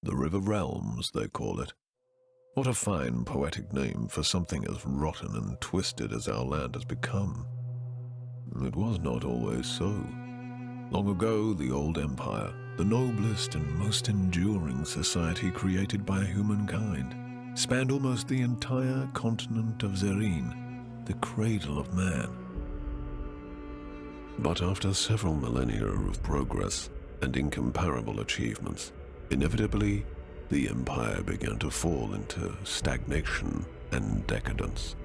The Riven Realms, they call it. What a fine poetic name for something as rotten and twisted as our land has become. It was not always so. Long ago, the old empire, the noblest and most enduring society created by humankind, spanned almost the entire continent of Zerine, the cradle of man. But after several millennia of progress and incomparable achievements, inevitably, the empire began to fall into stagnation and decadence.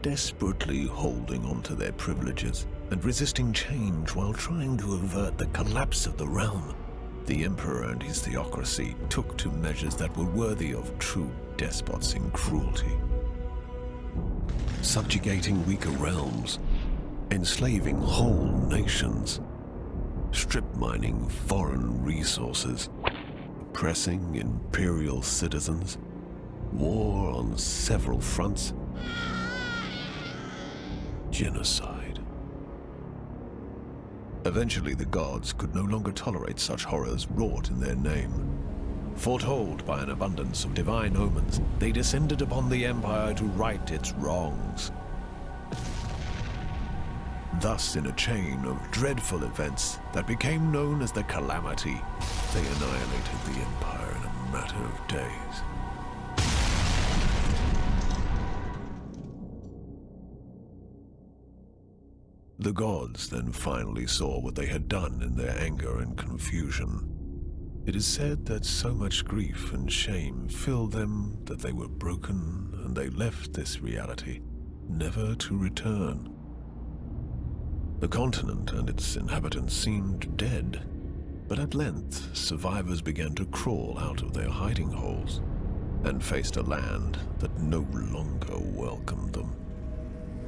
Desperately holding on to their privileges and resisting change while trying to avert the collapse of the realm, the emperor and his theocracy took to measures that were worthy of true despots in cruelty. Subjugating weaker realms, enslaving whole nations, strip mining foreign resources, oppressing imperial citizens, war on several fronts, genocide. Eventually, the gods could no longer tolerate such horrors wrought in their name. Foretold by an abundance of divine omens, they descended upon the empire to right its wrongs. Thus, in a chain of dreadful events that became known as the Calamity, they annihilated the empire in a matter of days. The gods then finally saw what they had done in their anger and confusion. It is said that so much grief and shame filled them that they were broken and they left this reality, never to return. The continent and its inhabitants seemed dead, but at length survivors began to crawl out of their hiding holes and faced a land that no longer welcomed them.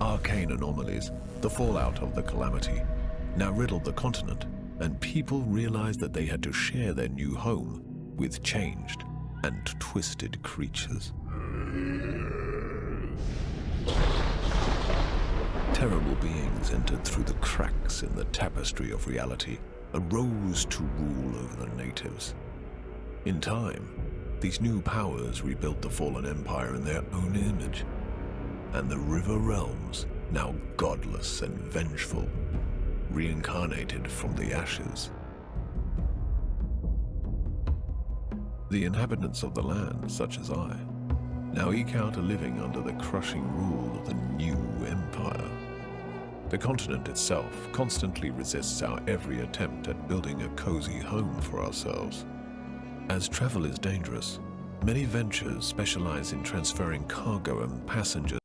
Arcane anomalies, the fallout of the Calamity, now riddled the continent, and people realized that they had to share their new home with changed and twisted creatures. Terrible beings entered through the cracks in the tapestry of reality and rose to rule over the natives. In time, these new powers rebuilt the fallen empire in their own image, and the Riven Realms, now godless and vengeful, reincarnated from the ashes. The inhabitants of the land, such as I, now eke out a living under the crushing rule of the new empire. The continent itself constantly resists our every attempt at building a cozy home for ourselves. As travel is dangerous, many ventures specialize in transferring cargo and passengers.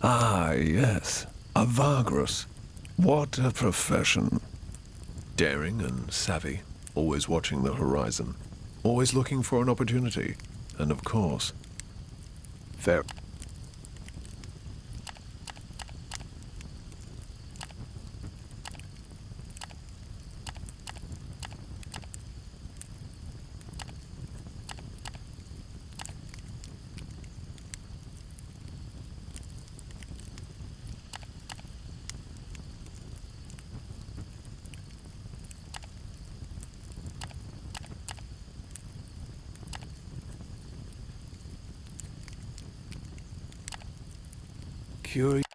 Ah, yes, a Vagrus. What a profession. Daring and savvy, always watching the horizon, always looking for an opportunity, and of course, fair. Curious.